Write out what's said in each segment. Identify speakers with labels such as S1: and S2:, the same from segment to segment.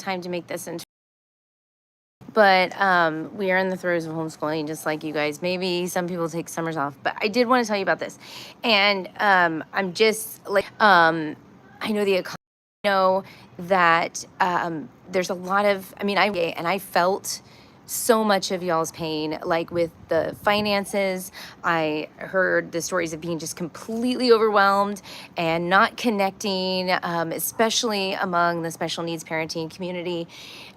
S1: time to make this into, but we are in the throes of homeschooling, just like you guys. Maybe some people take summers off, but I did want to tell you about this. And I'm just like, I know the economy, know that there's a lot of, I mean, I felt so much of y'all's pain, like with the finances. I heard the stories of being just completely overwhelmed and not connecting, especially among the special needs parenting community.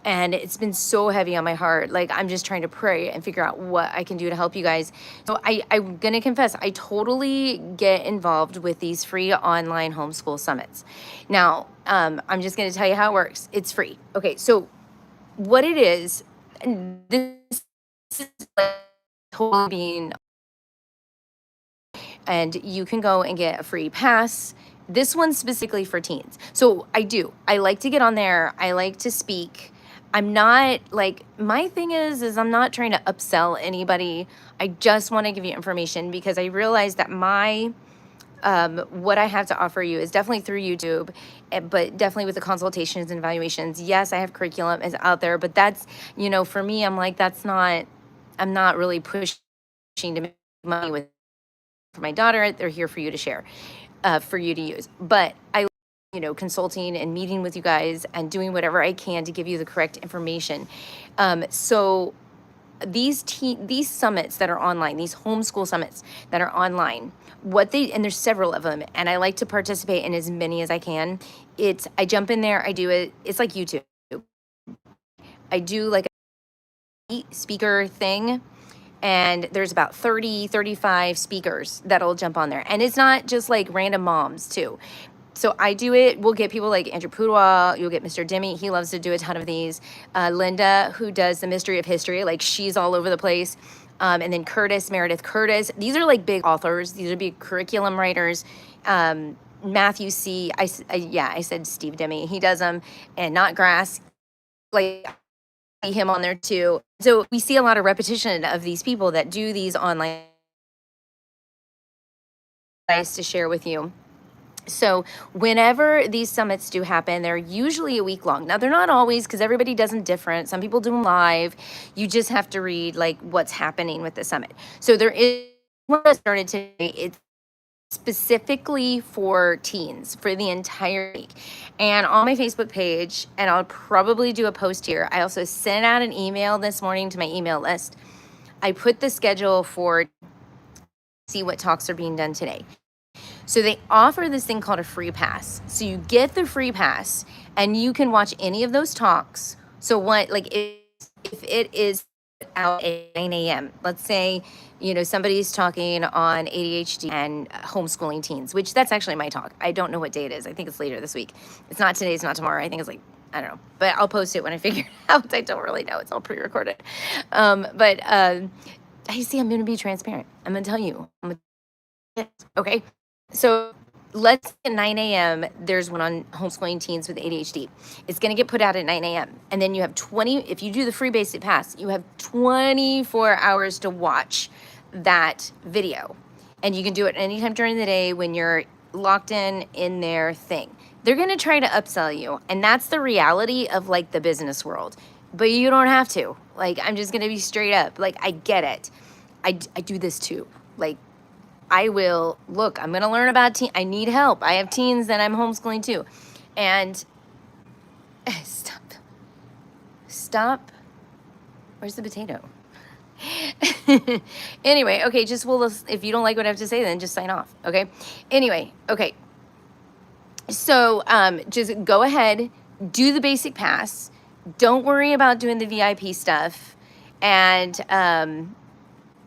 S1: And it's been so heavy on my heart. Like, I'm just trying to pray and figure out what I can do to help you guys. So I'm gonna confess, I totally get involved with these free online homeschool summits. Now, I'm just gonna tell you how it works. It's free. Okay, so what it is, and this is like totally being, and you can go and get a free pass. This one's specifically for teens. So I like to get on there. I like to speak. I'm not like, my thing is I'm not trying to upsell anybody. I just want to give you information because I realize that my what I have to offer you is definitely through YouTube, but definitely with the consultations and evaluations. Yes, I have curriculum is out there, but that's, for me, I'm like, I'm not really pushing to make money with for my daughter. They're here for you to share, for you to use. But I, consulting and meeting with you guys and doing whatever I can to give you the correct information. So these summits that are online, these homeschool summits that are online, and there's several of them, and I like to participate in as many as I can. I jump in there, I do it. It's like YouTube. I do like a speaker thing, and there's about 35 speakers that'll jump on there. And it's not just like random moms too. So I do it. We'll get people like Andrew Pudewa. You'll get Mr. Demi. He loves to do a ton of these. Linda, who does the Mystery of History, like she's all over the place. And then Meredith Curtis. These are like big authors. These are big curriculum writers. Matthew C. I said Steve Demi. He does them, and Not Grass. Like, I see him on there too. So we see a lot of repetition of these people that do these online to share with you. So whenever these summits do happen, they're usually a week long. Now, they're not always, because everybody does them different. Some people do them live. You just have to read like what's happening with the summit. So there is one that started today. It's specifically for teens for the entire week. And on my Facebook page, and I'll probably do a post here, I also sent out an email this morning to my email list. I put the schedule for see what talks are being done today. So they offer this thing called a free pass. So you get the free pass and you can watch any of those talks. So if it is out at 9 a.m., let's say, somebody's talking on ADHD and homeschooling teens, which that's actually my talk. I don't know what day it is. I think it's later this week. It's not today. It's not tomorrow. I think it's like, I don't know, but I'll post it when I figure it out. I don't really know. It's all pre-recorded. I see, I'm going to be transparent. I'm going to tell you. Okay. So let's at 9 a.m., there's one on homeschooling teens with ADHD. It's going to get put out at 9 a.m. And then you have if you do the free basic pass, you have 24 hours to watch that video. And you can do it anytime during the day when you're locked in their thing. They're going to try to upsell you. And that's the reality of like the business world. But you don't have to. Like, I'm just going to be straight up. Like, I get it. I do this too. Like, I'm going to learn about I need help. I have teens that I'm homeschooling too. And stop. Where's the potato? Anyway, okay, if you don't like what I have to say, then just sign off. Okay. Anyway, okay. So, just go ahead, do the basic pass. Don't worry about doing the VIP stuff. And,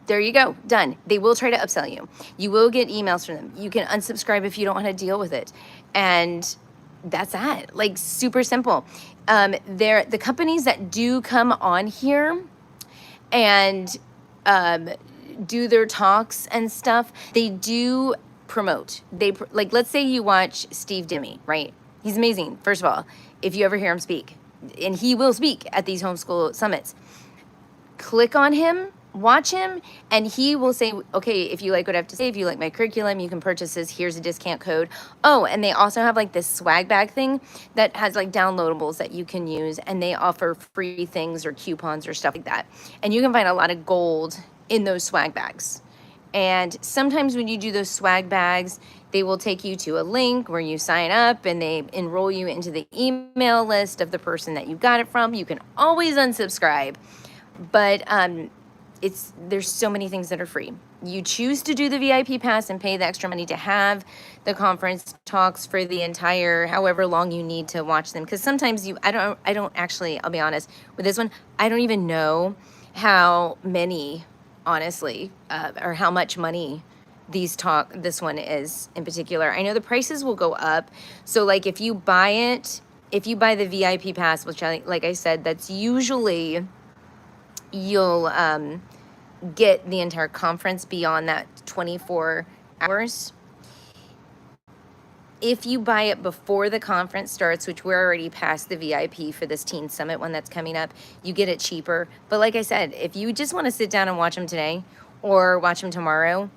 S1: there you go, done. They will try to upsell you. You will get emails from them. You can unsubscribe if you don't want to deal with it. And that's that, like super simple. The companies that do come on here and do their talks and stuff, they do promote. Let's say you watch Steve Demi, right? He's amazing, first of all, if you ever hear him speak. And he will speak at these homeschool summits. Click on him watch him, and he will say, okay, if you like what I have to say, if you like my curriculum, you can purchase this. Here's a discount code. Oh, and they also have like this swag bag thing that has like downloadables that you can use, and they offer free things or coupons or stuff like that. And you can find a lot of gold in those swag bags. And sometimes when you do those swag bags, they will take you to a link where you sign up and they enroll you into the email list of the person that you got it from. You can always unsubscribe, but there's so many things that are free. You choose to do the VIP pass and pay the extra money to have the conference talks for the entire however long you need to watch them. Because sometimes I don't actually, I'll be honest with this one, I don't even know how many, honestly, or how much money this one is in particular. I know the prices will go up. So like if you buy the VIP pass, which like I said, that's usually you'll get the entire conference beyond that 24 hours. If you buy it before the conference starts, which we're already past the VIP for this Teen Summit one that's coming up, you get it cheaper. But like I said, if you just want to sit down and watch them today or watch them tomorrow,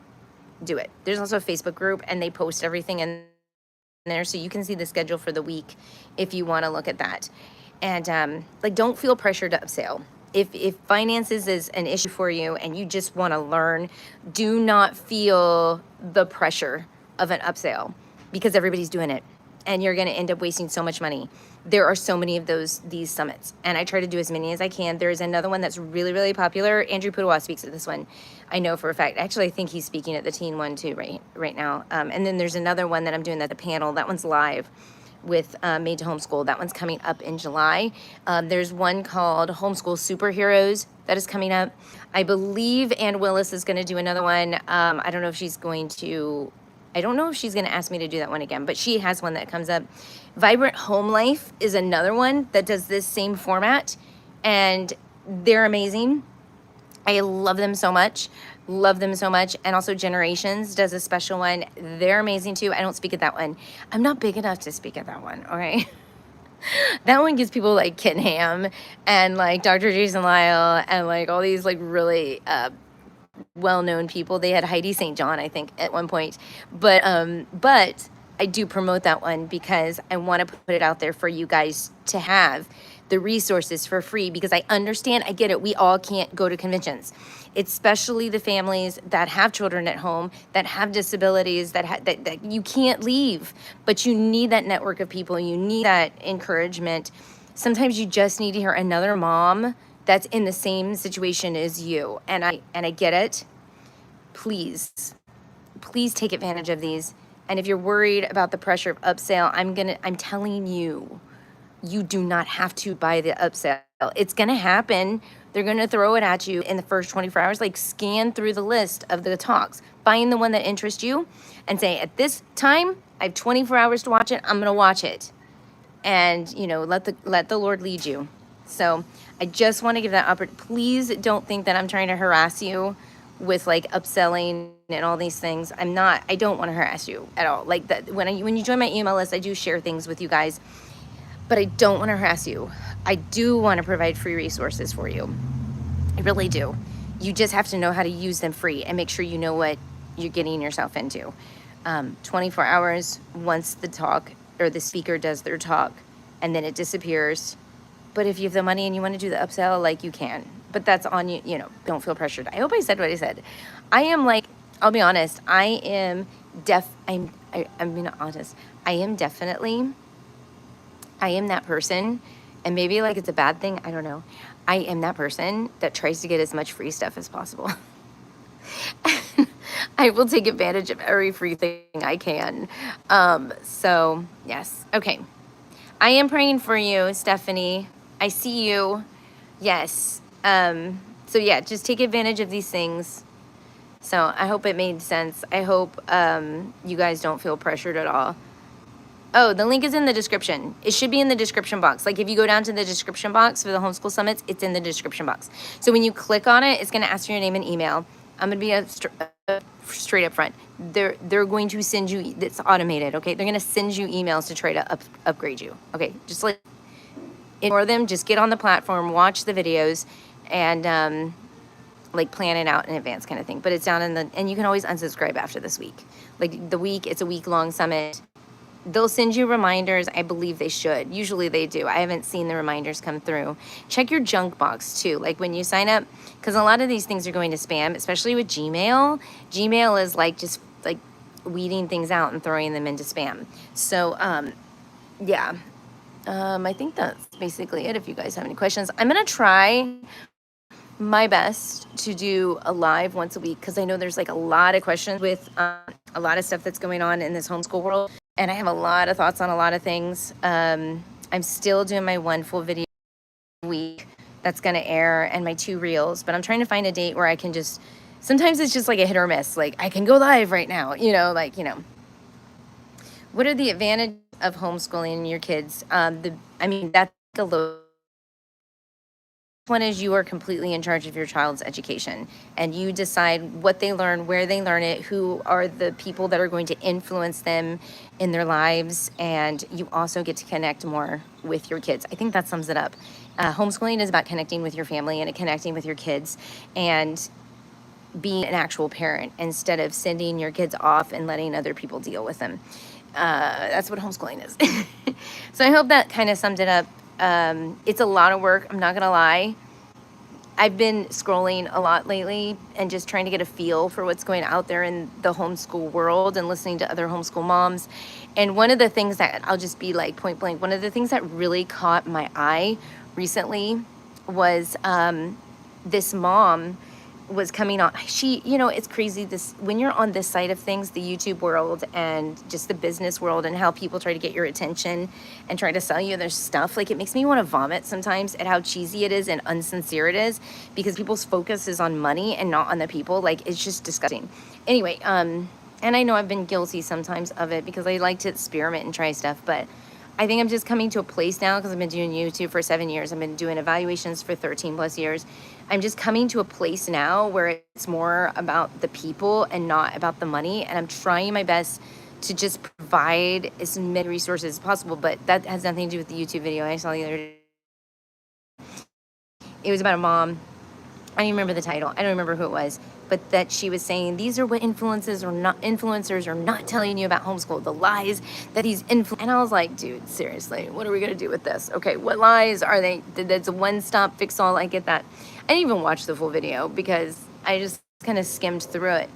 S1: do it. There's also a Facebook group and they post everything in there, so you can see the schedule for the week if you want to look at that. And like, don't feel pressured to upsell. If finances is an issue for you and you just want to learn, do not feel the pressure of an upsell, because everybody's doing it and you're going to end up wasting so much money. There are so many of these summits, and I try to do as many as I can. There's another one that's really, really popular. Andrew Pudewa speaks at this one, I know for a fact. Actually, I think he's speaking at the teen one too right now. And then there's another one that I'm doing at the panel. That one's live with Made to Homeschool. That one's coming up in July. There's one called Homeschool Superheroes that is coming up. I believe Ann Willis is going to do another one. I don't know if she's going to ask me to do that one again, but she has one that comes up. Vibrant Home Life is another one that does this same format, and they're amazing. I love them so much. And also Generations does a special one. They're amazing too. I don't speak at that one. I'm not big enough to speak at that one, all right? That one gives people like Ken Ham and like Dr. Jason Lyle and like all these like really well-known people. They had Heidi St. John, I think, at one point. But I do promote that one because I want to put it out there for you guys to have the resources for free, because I understand, I get it, we all can't go to conventions, especially the families that have children at home, that have disabilities, that you can't leave, but you need that network of people, you need that encouragement. Sometimes you just need to hear another mom that's in the same situation as you, and I get it. Please take advantage of these. And if you're worried about the pressure of upsell, I'm telling you, you do not have to buy the upsell. It's gonna happen. They're gonna throw it at you in the first 24 hours. Like, scan through the list of the talks, find the one that interests you, and say, at this time, I have 24 hours to watch it. I'm gonna watch it, and let the Lord lead you. So I just want to give that opportunity. Please don't think that I'm trying to harass you with like upselling and all these things. I don't want to harass you at all. Like that, when you join my email list, I do share things with you guys, but I don't want to harass you. I do want to provide free resources for you. I really do. You just have to know how to use them free and make sure you know what you're getting yourself into. 24 hours once the talk or the speaker does their talk, and then it disappears. But if you have the money and you want to do the upsell, like, you can. But that's on you, don't feel pressured. I hope I said what I said. I am like, I'll be honest, I'm being honest. I am that person, and maybe like it's a bad thing, I don't know. I am that person that tries to get as much free stuff as possible. I will take advantage of every free thing I can. So yes, okay. I am praying for you, Stephanie. I see you. Yes. So yeah, just take advantage of these things. So I hope it made sense. I hope you guys don't feel pressured at all. Oh, the link is in the description. It should be in the description box. Like, if you go down to the description box for the Homeschool Summits, it's in the description box. So when you click on it, it's going to ask for your name and email. I'm going to be straight up front. They're going to send you, it's automated, okay? They're going to send you emails to try to upgrade you, okay? Just like, ignore them. Just get on the platform, watch the videos, and like plan it out in advance kind of thing. But it's down in the, and you can always unsubscribe after this week. Like the week, it's a week-long summit. They'll send you reminders. I believe they should. Usually they do. I haven't seen the reminders come through. Check your junk box too. Like when you sign up, because a lot of these things are going to spam, especially with Gmail. Gmail is like just like weeding things out and throwing them into spam. So yeah, I think that's basically it. If you guys have any questions, I'm gonna try my best to do a live once a week, because I know there's like a lot of questions with a lot of stuff that's going on in this homeschool world, and I have a lot of thoughts on a lot of things. I'm still doing my one full video a week that's going to air, and my 2 reels, but I'm trying to find a date where I can just, sometimes it's just like a hit or miss, like I can go live right now, you know, like, you know. What are the advantages of homeschooling your kids? I mean, that's a low. One is you are completely in charge of your child's education, and you decide what they learn, where they learn it, who are the people that are going to influence them in their lives, and you also get to connect more with your kids. I think that sums it up. Homeschooling is about connecting with your family and connecting with your kids and being an actual parent instead of sending your kids off and letting other people deal with them. That's what homeschooling is. So I hope that kind of summed it up. It's a lot of work, I'm not gonna lie. I've been scrolling a lot lately and just trying to get a feel for what's going out there in the homeschool world and listening to other homeschool moms. And one of the things that, I'll just be like point blank, one of the things that really caught my eye recently was this mom was coming on. She, you know, it's crazy, this, when you're on this side of things, the YouTube world and just the business world, and how people try to get your attention and try to sell you their stuff, like it makes me want to vomit sometimes at how cheesy it is and unsincere it is, because people's focus is on money and not on the people. Like, it's just disgusting. Anyway, and I know I've been guilty sometimes of it because I like to experiment and try stuff, but I think I'm just coming to a place now, because I've been doing YouTube for 7 years. I've been doing evaluations for 13 plus years. I'm just coming to a place now where it's more about the people and not about the money. And I'm trying my best to just provide as many resources as possible. But that has nothing to do with the YouTube video I saw the other day. It was about a mom. I don't even remember the title. I don't remember who it was, but that she was saying, these are what influencers are not telling you about homeschool, the lies that he's and I was like, dude, seriously, what are we gonna do with this? Okay, what lies are they? That's a one-stop fix-all. I get that. I didn't even watch the full video because I just kind of skimmed through it.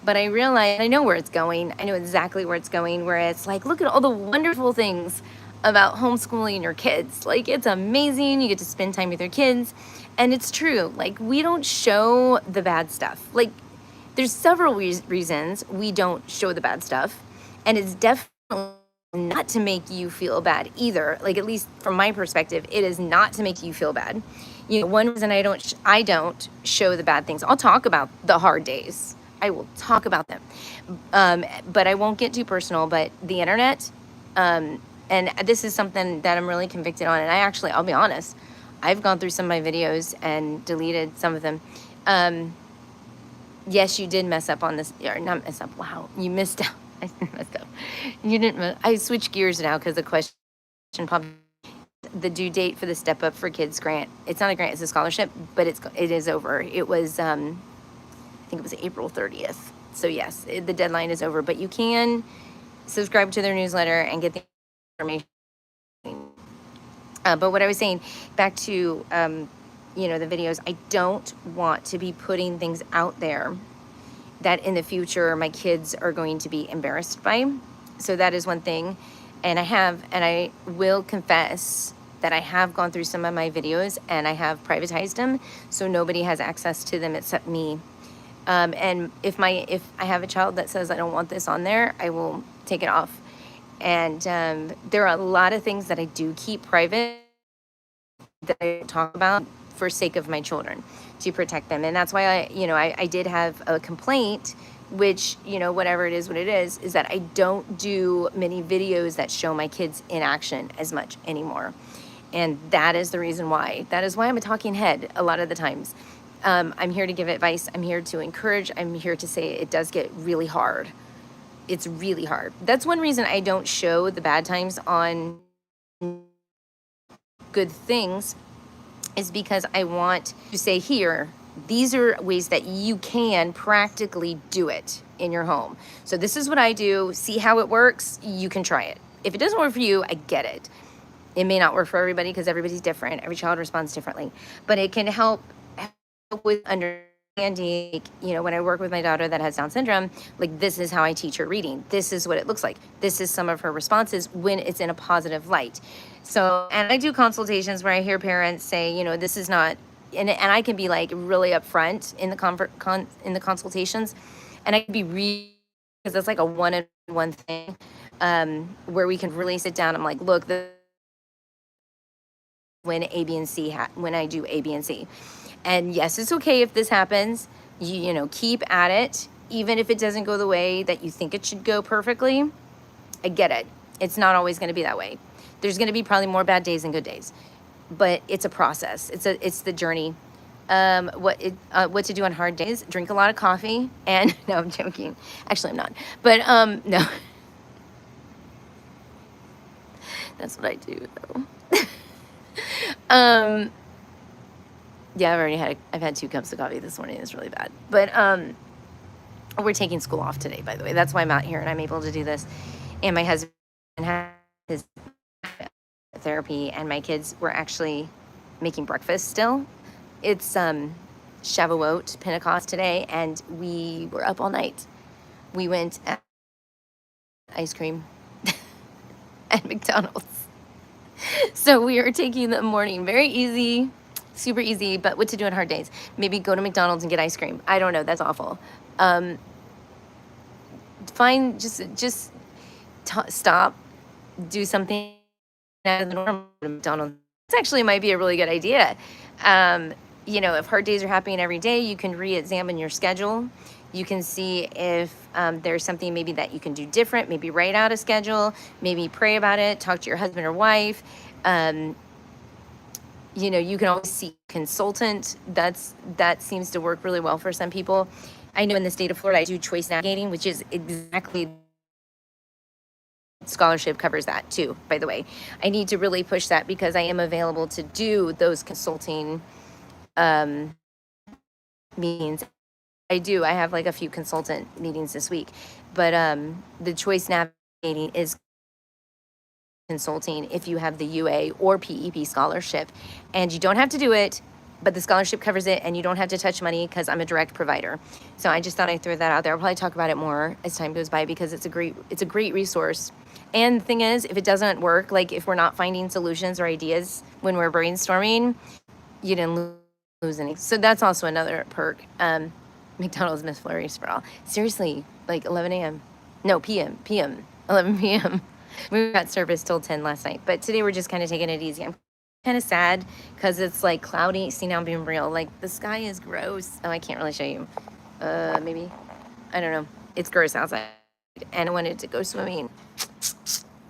S1: But I realized, I know where it's going. I know exactly where it's going, where it's like, look at all the wonderful things about homeschooling your kids. Like, it's amazing. You get to spend time with your kids. And it's true. Like, we don't show the bad stuff. Like, there's several reasons we don't show the bad stuff. And it's definitely not to make you feel bad either. Like, at least from my perspective, it is not to make you feel bad. You know, one reason I don't show the bad things. I'll talk about the hard days. I will talk about them. But I won't get too personal. But the internet, and this is something that I'm really convicted on. And I'll be honest, I've gone through some of my videos and deleted some of them. Yes, you did mess up on this, or not mess up. Wow, you missed out. I messed up. You didn't. I switched gears now because the question probably, the due date for the Step Up for Kids grant. It's not a grant; it's a scholarship, but it is over. It was I think it was April 30th. So yes, the deadline is over. But you can subscribe to their newsletter and get the information. But what I was saying, back to, you know, the videos, I don't want to be putting things out there that in the future my kids are going to be embarrassed by. So that is one thing. And I will confess that I have gone through some of my videos and I have privatized them, so nobody has access to them except me. And if I have a child that says I don't want this on there, I will take it off. And there are a lot of things that I do keep private that I talk about for sake of my children, to protect them. And that's why I did have a complaint, which, you know, whatever it is, what it is that I don't do many videos that show my kids in action as much anymore. And that is the reason why. That is why I'm a talking head a lot of the times. I'm here to give advice. I'm here to encourage. I'm here to say it does get really hard. It's really hard. That's one reason I don't show the bad times on good things, is because I want to say, here, These are ways that you can practically do it in your home. So this is what I do. See how it works. You can try it. If it doesn't work for you, I get it. It may not work for everybody because everybody's different. Every child responds differently, but it can help with understanding, you know, when I work with my daughter that has Down syndrome, like this is how I teach her reading. This is what it looks like. This is some of her responses when it's in a positive light. So, and I do consultations where I hear parents say, you know, this is not, and I can be like really upfront in the in the consultations, and I can be really, because it's like a one-on-one thing, where we can really sit down. I'm like, look, when A, B, and C when I do A, B, and C. And yes, it's okay if this happens. You know, keep at it, even if it doesn't go the way that you think it should go perfectly. I get it. It's not always going to be that way. There's going to be probably more bad days than good days, but it's a process. It's the journey. What to do on hard days? Drink a lot of coffee, and no, I'm joking. Actually, I'm not. But no, that's what I do though. Yeah, I've had 2 cups of coffee this morning. It's really bad. But we're taking school off today, by the way. That's why I'm out here and I'm able to do this. And my husband has his therapy, and my kids were actually making breakfast still. It's Shavuot, Pentecost today, and we were up all night. We went at ice cream at McDonald's. So we are taking the morning very easy, super easy, but what to do on hard days? Maybe go to McDonald's and get ice cream. I don't know. That's awful. Stop, do something out of the norm at McDonald's. This actually might be a really good idea. You know, if hard days are happening every day, you can re-examine your schedule. You can see if there's something maybe that you can do different, maybe write out a schedule, maybe pray about it, talk to your husband or wife. You know, you can always seek a consultant. That seems to work really well for some people. I know in the state of Florida, I do choice navigating, which is exactly, scholarship covers that too, by the way. I need to really push that because I am available to do those consulting meetings. I have like a few consultant meetings this week, but the choice navigating is consulting if you have the UA or PEP scholarship, and you don't have to do it, but the scholarship covers it, and you don't have to touch money because I'm a direct provider. So I just thought I'd throw that out there. I'll probably talk about it more as time goes by because it's a great resource. And the thing is, if it doesn't work, like if we're not finding solutions or ideas when we're brainstorming, you didn't lose any. So that's also another perk. McDonald's McFlurries for all. Seriously, like 11 a.m. No, p.m. 11 p.m. We got service till 10 last night, but today we're just kind of taking it easy. I'm kind of sad because it's like cloudy. See, now I'm being real. Like the sky is gross. Oh, I can't really show you. Maybe. I don't know. It's gross outside, and I wanted to go swimming.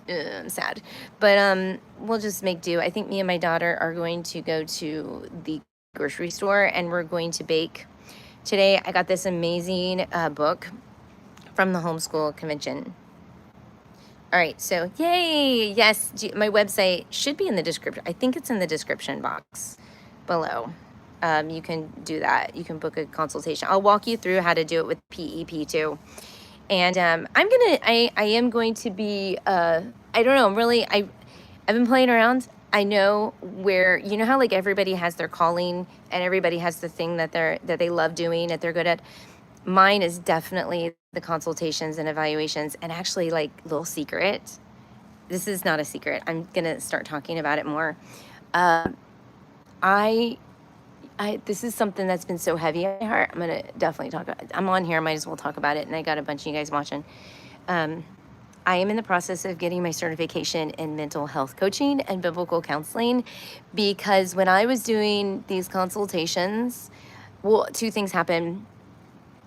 S1: I'm sad, but we'll just make do. I think me and my daughter are going to go to the grocery store, and we're going to bake. Today, I got this amazing book from the homeschool convention. All right, so yay! Yes, my website should be in the description. I think it's in the description box below. You can do that. You can book a consultation. I'll walk you through how to do it with PEP too. And I am going to be, I don't know, I've been playing around. I know where, you know how like everybody has their calling and everybody has the thing that they love doing, that they're good at. Mine is definitely the consultations and evaluations. And actually, like, little secret, this is not a secret. I'm gonna start talking about it more. This is something that's been so heavy on my heart. I'm gonna definitely talk about it. I'm on here, I might as well talk about it. And I got a bunch of you guys watching. I am in the process of getting my certification in mental health coaching and biblical counseling, because when I was doing these consultations, well, 2 things happened.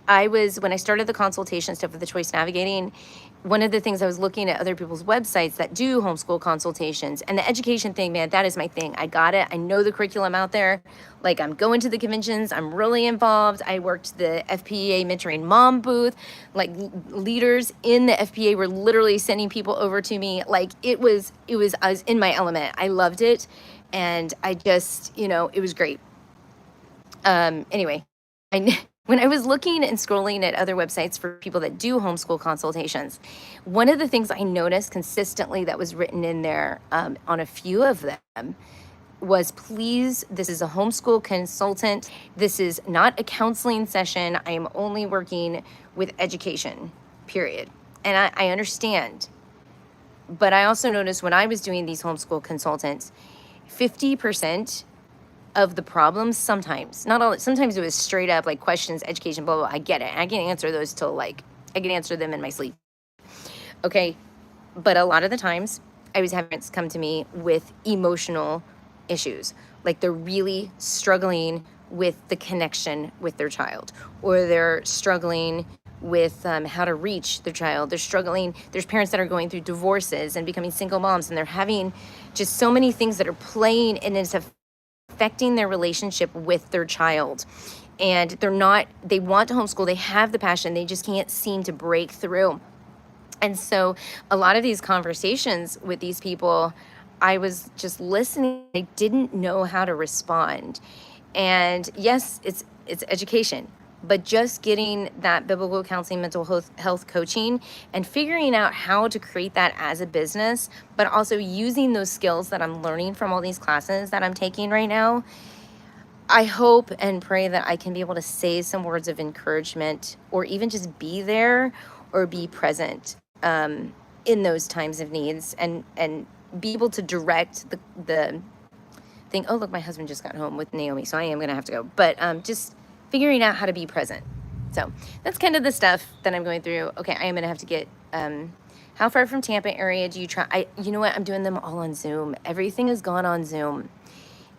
S1: When I started the consultation stuff with the choice navigating, one of the things I was looking at other people's websites that do homeschool consultations, and the education thing, man, that is my thing. I got it. I know the curriculum out there. Like, I'm going to the conventions. I'm really involved. I worked the FPEA mentoring mom booth. Like, leaders in the FPA were literally sending people over to me. Like, I was in my element. I loved it. And I just, it was great. Anyway, when I was looking and scrolling at other websites for people that do homeschool consultations, one of the things I noticed consistently that was written in there on a few of them was, please, this is a homeschool consultant. This is not a counseling session. I am only working with education, period. And I understand. But I also noticed when I was doing these homeschool consultants, 50% of the problems, sometimes, not all, sometimes it was straight up like questions, education, blah, blah, blah. I get it. I can answer those till like, I can answer them in my sleep. Okay. But a lot of the times I was having parents come to me with emotional issues. Like they're really struggling with the connection with their child, or they're struggling with how to reach their child. They're struggling. There's parents that are going through divorces and becoming single moms, and they're having just so many things that are playing, and it's affecting their relationship with their child. And they want to homeschool, they have the passion, they just can't seem to break through. And so a lot of these conversations with these people, I was just listening. I didn't know how to respond. And yes, it's education, but just getting that biblical counseling, mental health coaching, and figuring out how to create that as a business, but also using those skills that I'm learning from all these classes that I'm taking right now. I hope and pray that I can be able to say some words of encouragement, or even just be there or be present in those times of needs, and be able to direct the thing. Oh, look, my husband just got home with Naomi, so I am gonna have to go. But just figuring out how to be present. So that's kind of the stuff that I'm going through. Okay, I am gonna have to get. How far from Tampa area do you try? You know what? I'm doing them all on Zoom. Everything has gone on Zoom.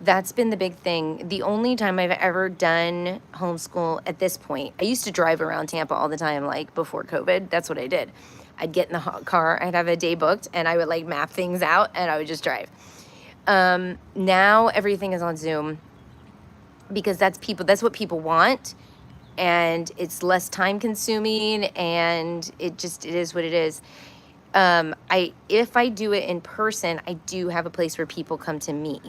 S1: That's been the big thing. The only time I've ever done homeschool at this point, I used to drive around Tampa all the time, like before COVID. That's what I did. I'd get in the car, I'd have a day booked, and I would like map things out, and I would just drive. Now everything is on Zoom, because that's what people want, and it's less time consuming, and it is what it is. If I do it in person, I do have a place where people come to me,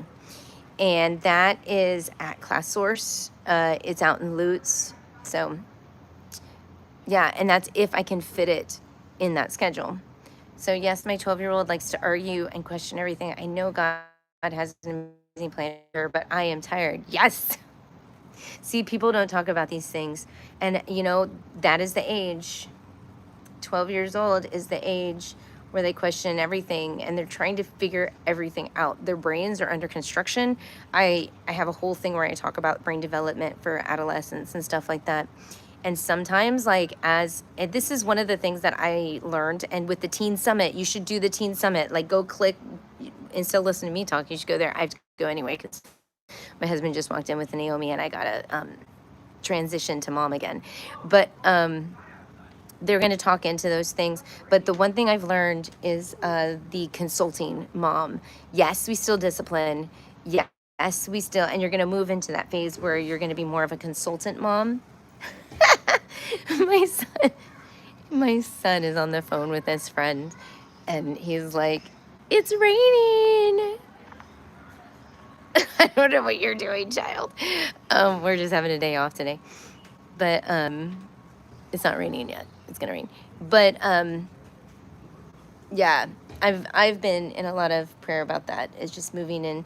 S1: and that is at ClassSource. It's out in Lutz. So yeah, and that's if I can fit it in that schedule. So yes, my 12-year-old likes to argue and question everything. I know God has an amazing plan for her, but I am tired. Yes. See, people don't talk about these things. And that is the age. 12 years old is the age where they question everything, and they're trying to figure everything out. Their brains are under construction. I have a whole thing where I talk about brain development for adolescents and stuff like that. And sometimes, and this is one of the things that I learned, and with the Teen Summit, you should do the Teen Summit. Like, go click, instead of listening to me talk, you should go there. I have to go anyway, because my husband just walked in with Naomi, and I got to transition to mom again. But they're going to talk into those things. But the one thing I've learned is the consulting mom. Yes, we still discipline. Yes, we still, and you're going to move into that phase where you're going to be more of a consultant mom. My son is on the phone with his friend, and he's like, "It's raining." I don't know what you're doing, child. We're just having a day off today, but it's not raining yet. It's gonna rain, but yeah, I've been in a lot of prayer about that. It's just moving in.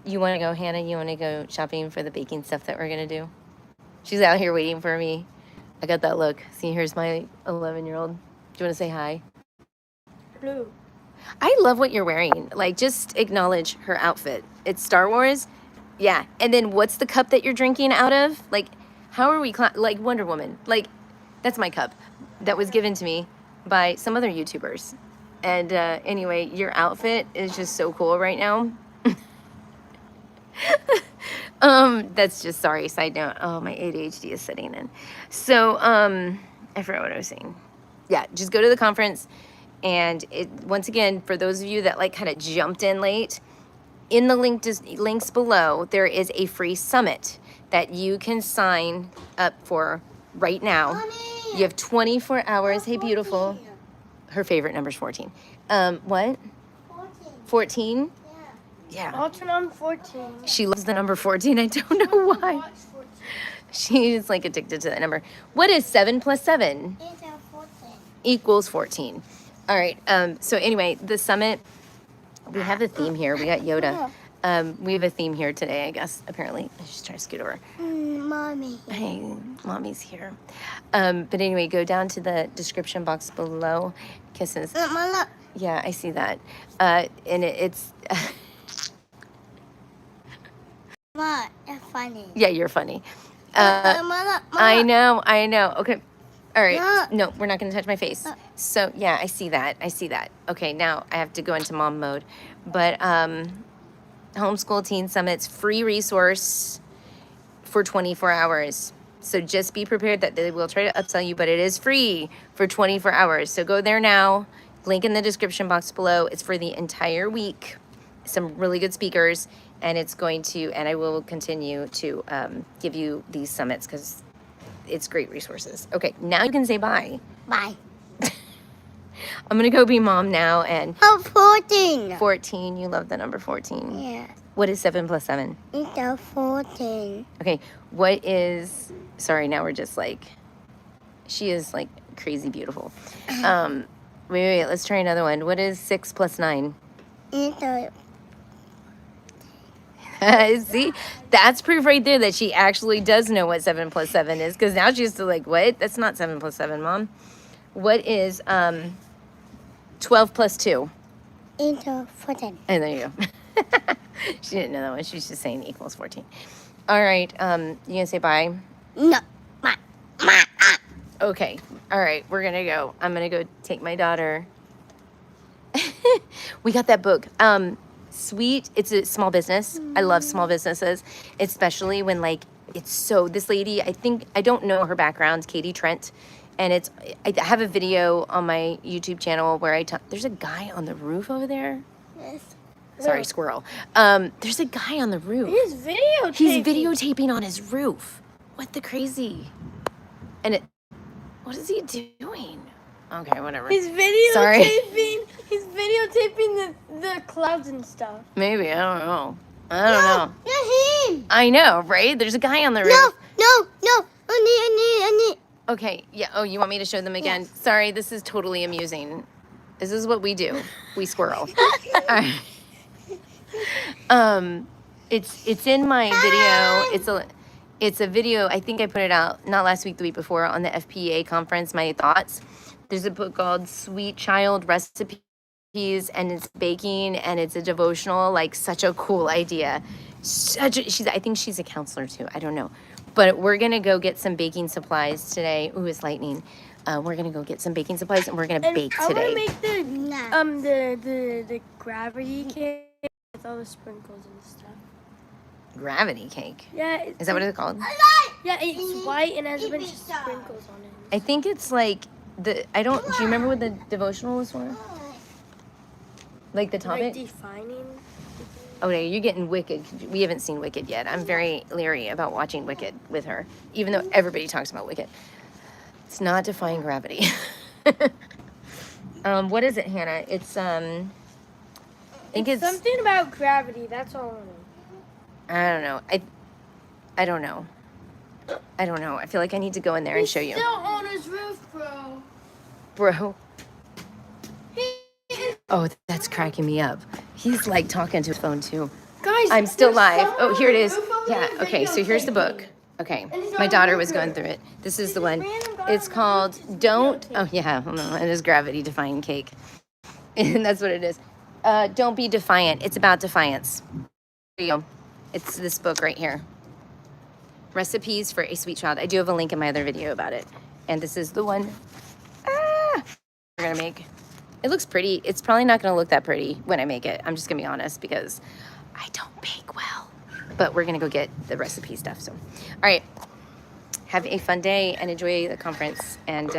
S1: You want to go, Hannah? You want to go shopping for the baking stuff that we're gonna do? She's out here waiting for me. I got that look. See, here's my 11-year-old. Do you want to say hi?
S2: Blue.
S1: I love what you're wearing. Like, just acknowledge her outfit. It's Star Wars. Yeah. And then what's the cup that you're drinking out of? Like, how are we, like Wonder Woman? Like, that's my cup that was given to me by some other YouTubers. And anyway, your outfit is just so cool right now. That's just, sorry, side note. Oh, my ADHD is setting in. So, I forgot what I was saying. Yeah, just go to the conference. And once again, for those of you that like kind of jumped in late, in the links below, there is a free summit that you can sign up for right now.
S2: Mommy,
S1: You have 24 hours. Hey, beautiful.
S2: 14.
S1: Her favorite number is 14. What?
S2: 14.
S1: 14?
S2: Yeah.
S1: Yeah.
S2: I'll turn on 14.
S1: She loves the number 14. I don't know why.
S2: Watch 14.
S1: She's like addicted to that number. What is 7 plus 7?
S2: It's a 14.
S1: Equals 14. All right. So anyway, the summit, we have a theme here. We got Yoda. We have a theme here today, I guess, apparently. I just try to scoot over.
S2: Mommy.
S1: Hey, mommy's here. But anyway, go down to the description box below. Kisses.
S2: Mama.
S1: Yeah, I see that. And it's,
S2: Mama, it's funny.
S1: yeah, you're funny.
S2: Mama.
S1: I know. Okay. All right.
S2: No.
S1: No, we're not going to touch my face. So, yeah, I see that. Okay, now I have to go into mom mode. But Homeschool Teen Summit's free resource for 24 hours. So just be prepared that they will try to upsell you, but it is free for 24 hours. So go there now. Link in the description box below. It's for the entire week. Some really good speakers. And it's going to, and I will continue to give you these summits because it's great resources. Okay, now you can say bye.
S2: Bye.
S1: I'm going to go be mom now. And
S2: Oh, 14.
S1: 14, you love the number 14.
S2: Yeah.
S1: What is 7 plus 7?
S2: It's a 14.
S1: Okay, what is, sorry, now we're just like, she is like crazy beautiful. Wait, let's try another one. What is 6 plus 9?
S2: It's a
S1: See, that's proof right there that she actually does know what 7 plus 7 is, because now she's still like, what? That's not 7 plus 7, Mom. What is 12 plus 2?
S2: It's a 14.
S1: And there you go. She didn't know that one. She's just saying equals 14. All right, you gonna say bye?
S2: No. Ma.
S1: Okay, all right, we're gonna go. I'm gonna go take my daughter. We got that book. Sweet, it's a small business. I love small businesses, especially when like it's so, this lady, I don't know her background, Katie Trent. And I have a video on my YouTube channel where there's a guy on the roof over there.
S2: Yes.
S1: Sorry, squirrel. There's a guy on the roof.
S2: He's videotaping.
S1: He's videotaping on his roof. What the crazy? And what is he doing? Okay, whatever.
S3: He's videotaping.
S1: Sorry.
S3: He's videotaping the clouds and stuff.
S1: Maybe, I don't know. I don't know.
S2: Not him.
S1: I know, right? There's a guy on the roof.
S2: No. I need.
S1: Okay, yeah. Oh, you want me to show them again? Sorry, this is totally amusing. This is what we do. We squirrel. It's in my video. It's a video. I think I put it out not last week, the week before on the FPA conference. My thoughts. There's a book called Sweet Child Recipes, and it's baking, and it's a devotional. Like such a cool idea. I think she's a counselor too. I don't know. But we're going to go get some baking supplies today. Ooh, it's lightning. We're going to go get some baking supplies, and we're going to bake
S3: I
S1: today.
S3: want to make
S2: No.
S3: the gravity cake with all the sprinkles and stuff.
S1: Gravity cake.
S3: Yeah.
S1: Is that what it's called?
S3: Yeah, it's white and has a bunch of sprinkles on it.
S1: I think it's like do you remember what the devotional was for? Like the
S3: Like
S1: topic?
S3: defining.
S1: Okay, you're getting Wicked. We haven't seen Wicked yet. I'm very leery about watching Wicked with her, even though everybody talks about Wicked. It's not defying gravity. What is it, Hannah? It's I think it's
S3: Something about gravity. That's all I know.
S1: I don't know. I don't know. I don't know. I feel like I need to go in there and show you.
S3: Still on his roof, bro.
S1: Bro. Oh, that's cracking me up. He's like talking to his phone too.
S3: Guys,
S1: I'm still
S3: there's
S1: live.
S3: someone
S1: Oh, here it
S3: on the
S1: is.
S3: roof over
S1: Yeah,
S3: there
S1: okay, so here's the book. Okay, my daughter was going through it. This is the one. It's called Don't, oh yeah, hold on, it is Gravity Defying Cake. And that's what it is. Don't Be Defiant. It's about defiance. There you go. It's this book right here. Recipes for a Sweet Child. I do have a link in my other video about it. And this is the one we're gonna make. It looks pretty. It's probably not gonna look that pretty when I make it. I'm just gonna be honest because I don't bake well. But we're gonna go get the recipe stuff. So, all right. Have a fun day and enjoy the conference. And